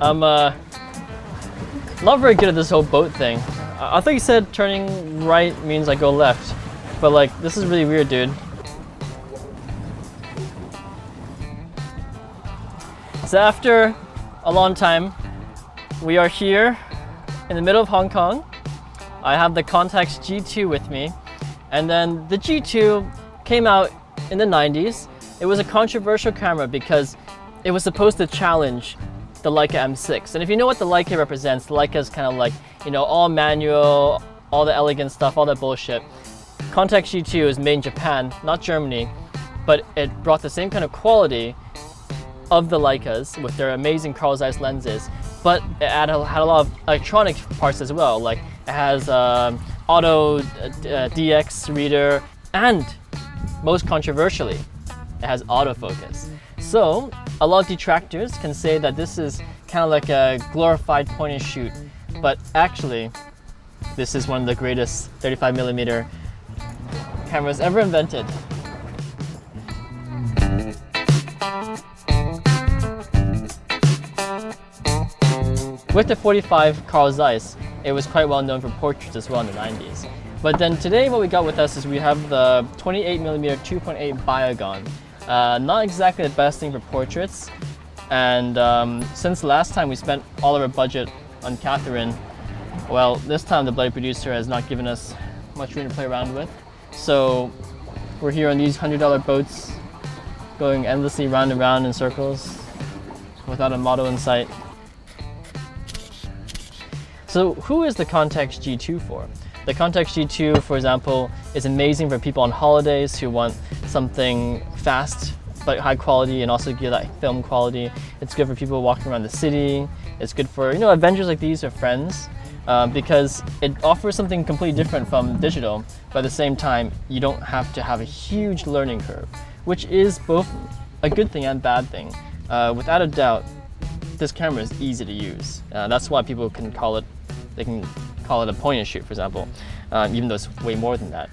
I'm not very good at this whole boat thing. I thought you said turning right means I go left, but like this is really weird, dude. So after a long time, we are here in the middle of Hong Kong. I have the Contax G2 with me, and then the G2 came out in the 90s. It was a controversial camera because it was supposed to challenge the Leica M6. And if you know what the Leica represents, the Leica is kind of like, you know, all manual, all the elegant stuff, all that bullshit. Contax G2 is made in Japan, not Germany, but it brought the same kind of quality of the Leicas with their amazing Carl Zeiss lenses, but it had a lot of electronic parts as well. Like it has auto DX reader, and most controversially, it has autofocus. So a lot of detractors can say that this is kind of like a glorified point and shoot, but actually this is one of the greatest 35mm cameras ever invented. With the 45 Carl Zeiss, it was quite well known for portraits as well in the 90s. But then today what we got with us is we have the 28mm 2.8 Biogon. Not exactly the best thing for portraits, and since last time we spent all of our budget on Catherine, well, this time the bloody producer has not given us much room to play around with. So we're here on these $100 boats, going endlessly round and round in circles without a motto in sight. So who is the Contax G2 for? The Contax G2, for example, is amazing for people on holidays who want something fast but high quality and also give that film quality. It's good for people walking around the city. It's good for, you know, adventures like these or friends because it offers something completely different from digital, but at the same time, you don't have to have a huge learning curve, which is both a good thing and bad thing. Without a doubt, this camera is easy to use. That's why people can call it, they can call it a point and shoot, for example, even though it's way more than that.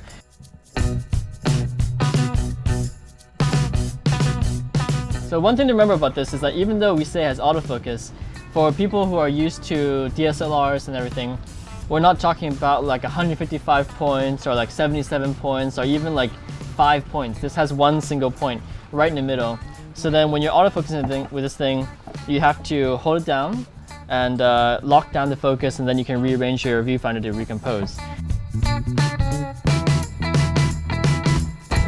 So one thing to remember about this is that even though we say it has autofocus, for people who are used to DSLRs and everything, we're not talking about like 155 points or like 77 points or even like 5 points. This has one single point right in the middle. So then when you're autofocusing with this thing, you have to hold it down and lock down the focus, and then you can rearrange your viewfinder to recompose.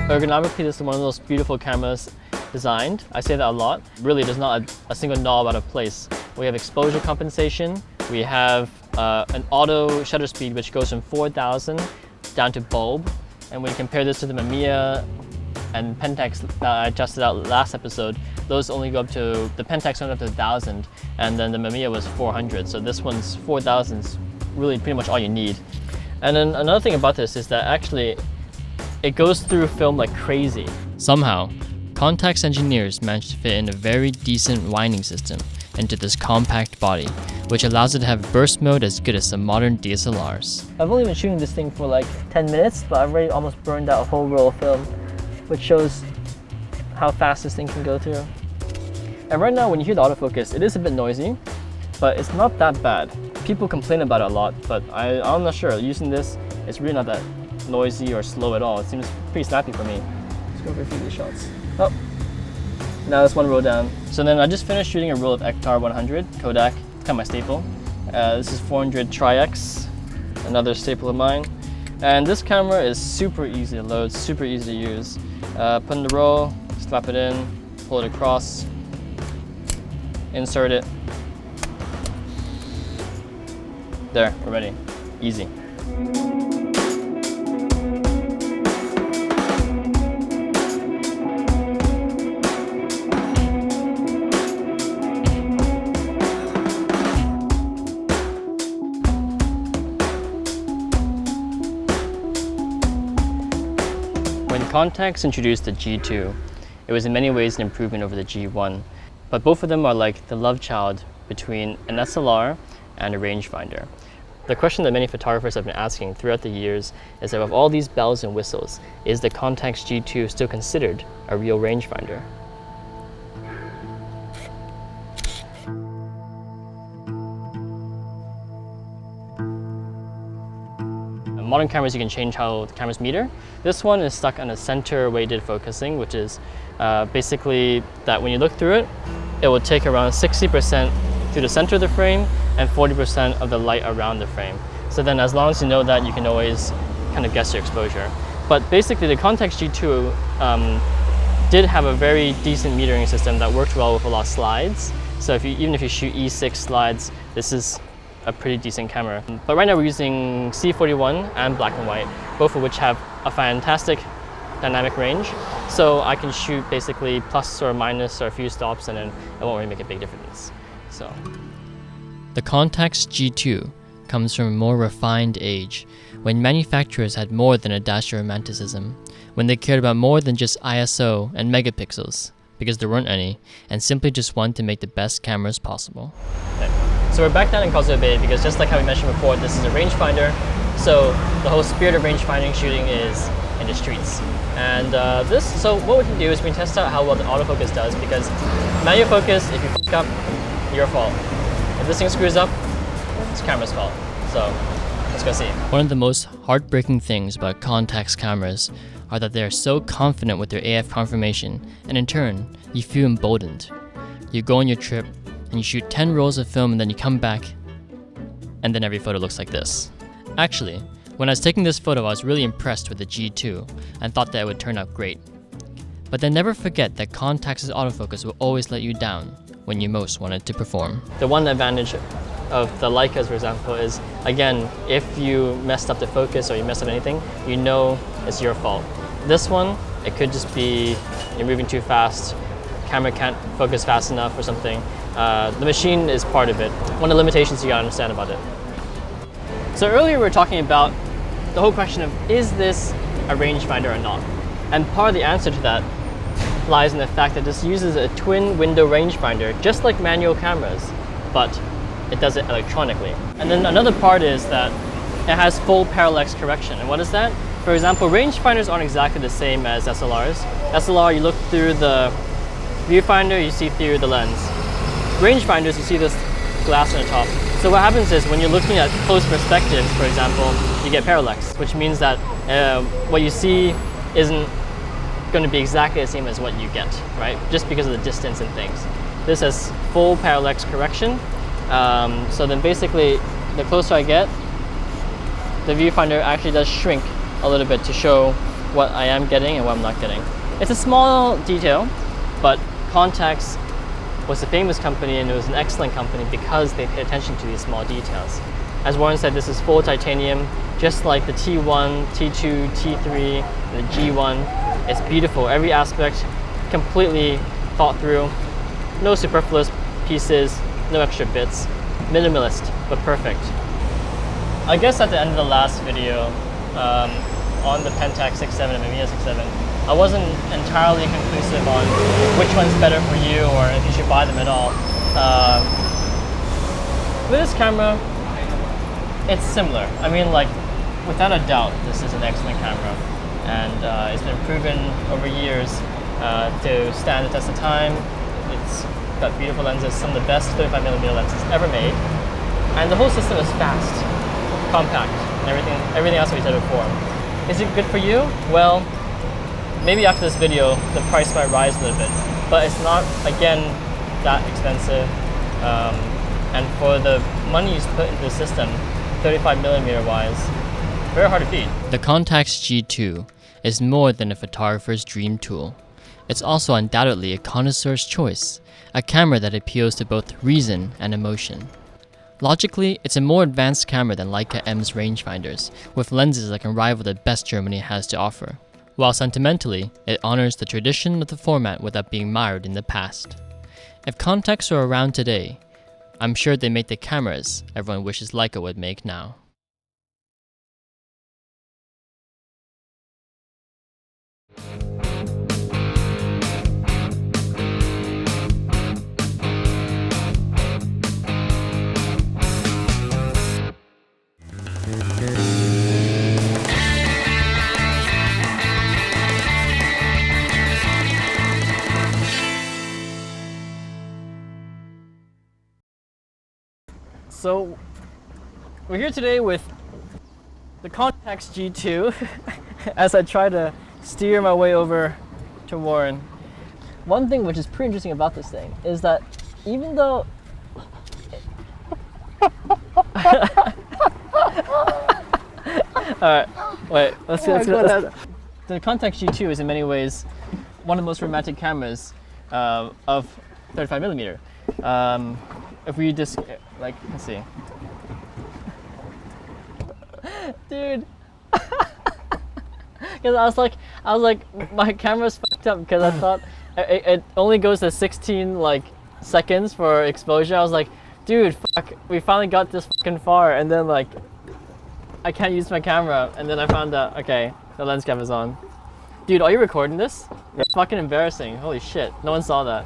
Ergonomically, this is one of those beautiful cameras designed. I say that a lot. Really, there's not a single knob out of place. We have exposure compensation. We have an auto shutter speed which goes from 4,000 down to bulb. And when you compare this to the Mamiya and Pentax that I tested out last episode, those only go up to, the Pentax went up to 1,000, and then the Mamiya was 400. So this one's 4,000 is really pretty much all you need. And then another thing about this is that actually it goes through film like crazy. Somehow, Contax engineers managed to fit in a very decent winding system into this compact body, which allows it to have burst mode as good as some modern DSLRs. I've only been shooting this thing for like 10 minutes, but I've already almost burned out a whole roll of film, which shows how fast this thing can go through. And right now when you hear the autofocus, it is a bit noisy, but it's not that bad. People complain about it a lot, but I'm not sure. Using this, it's really not that noisy or slow at all. It seems pretty snappy for me. Let's go for a few of these shots. Oh, now that's one row down. So then I just finished shooting a roll of Ektar 100 Kodak. It's kind of my staple. This is 400 Tri-X, another staple of mine. And this camera is super easy to load, super easy to use. Put in the roll, slap it in, pull it across, insert it. There, we're ready. Easy. When Contax introduced the G2, it was in many ways an improvement over the G1, but both of them are like the love child between an SLR and a rangefinder. The question that many photographers have been asking throughout the years is that with all these bells and whistles, is the Contax G2 still considered a real rangefinder? modern cameras, you can change how the cameras meter. This one is stuck on a center weighted focusing, which is basically that when you look through it, it will take around 60% through the center of the frame and 40% of the light around the frame. So then as long as you know that, you can always kind of guess your exposure. But basically the Contax G2 did have a very decent metering system that worked well with a lot of slides. So even if you shoot E6 slides, this is a pretty decent camera. But right now we're using C41 and black and white, both of which have a fantastic dynamic range. So I can shoot basically plus or minus or a few stops, and then it won't really make a big difference. So the Contax G2 comes from a more refined age, when manufacturers had more than a dash of romanticism, when they cared about more than just ISO and megapixels, because there weren't any, and simply just wanted to make the best cameras possible. Okay. So we're back down in Causeway Bay because, just like how we mentioned before, this is a rangefinder. So the whole spirit of rangefinding shooting is in the streets. And so what we can do is we can test out how well the autofocus does, because manual focus, if you fuck up, your fault. If this thing screws up, it's the camera's fault. So let's go see. One of the most heartbreaking things about Contax cameras are that they are so confident with their AF conformation, and in turn, you feel emboldened. You go on your trip, and you shoot 10 rolls of film, and then you come back, and then every photo looks like this. Actually, when I was taking this photo, I was really impressed with the G2, and thought that it would turn out great. But then never forget that Contax's autofocus will always let you down when you most want it to perform. The one advantage of the Leicas, for example, is, again, if you messed up the focus or you messed up anything, you know it's your fault. This one, it could just be you're moving too fast, camera can't focus fast enough or something. The machine is part of it. One of the limitations you gotta understand about it. So earlier we were talking about the whole question of, is this a rangefinder or not? And part of the answer to that lies in the fact that this uses a twin window rangefinder, just like manual cameras, but it does it electronically. And then another part is that it has full parallax correction. And what is that? For example, rangefinders aren't exactly the same as SLRs. SLR, you look through the viewfinder, you see through the lens. Rangefinders, you see this glass on the top. So what happens is, when you're looking at close perspectives, for example, you get parallax, which means that what you see isn't going to be exactly the same as what you get, right? Just because of the distance and things. This has full parallax correction. So then basically, the closer I get, the viewfinder actually does shrink a little bit to show what I am getting and what I'm not getting. It's a small detail, but Contax was a famous company, and it was an excellent company because they pay attention to these small details. As Warren said, this is full titanium, just like the T1, T2, T3, and the G1. It's beautiful. Every aspect completely thought through. No superfluous pieces, no extra bits. Minimalist, but perfect. I guess at the end of the last video, on the Pentax 6.7 and Mamiya 6.7, I wasn't entirely conclusive on which one's better for you or if you should buy them at all. With this camera, it's similar. I mean, like, without a doubt, this is an excellent camera, and it's been proven over years to stand the test of time. It's got beautiful lenses, some of the best 35mm lenses ever made, and the whole system is fast, compact, and everything else we said before. Is it good for you? Well, maybe after this video, the price might rise a little bit, but it's not, again, that expensive. And for the money you put into the system, 35mm wise, very hard to beat. The Contax G2 is more than a photographer's dream tool. It's also undoubtedly a connoisseur's choice, a camera that appeals to both reason and emotion. Logically, it's a more advanced camera than Leica M's rangefinders, with lenses that can rival the best Germany has to offer. While sentimentally, it honors the tradition of the format without being mired in the past. If Contax were around today, I'm sure they make the cameras everyone wishes Leica would make now. So we're here today with the Contax G2 as I try to steer my way over to Warren. One thing which is pretty interesting about this thing is that even though Alright, wait, let's go. The Contax G2 is in many ways one of the most romantic cameras of 35mm. If we just, like, let's see. Dude. Because I was like, my camera's fucked up because I thought it only goes to 16 like seconds for exposure. I was like, dude, fuck, we finally got this fucking far, and then like, I can't use my camera, and then I found out, okay, the lens cap is on. Dude, are you recording this? Yeah. Fucking embarrassing. Holy shit, no one saw that.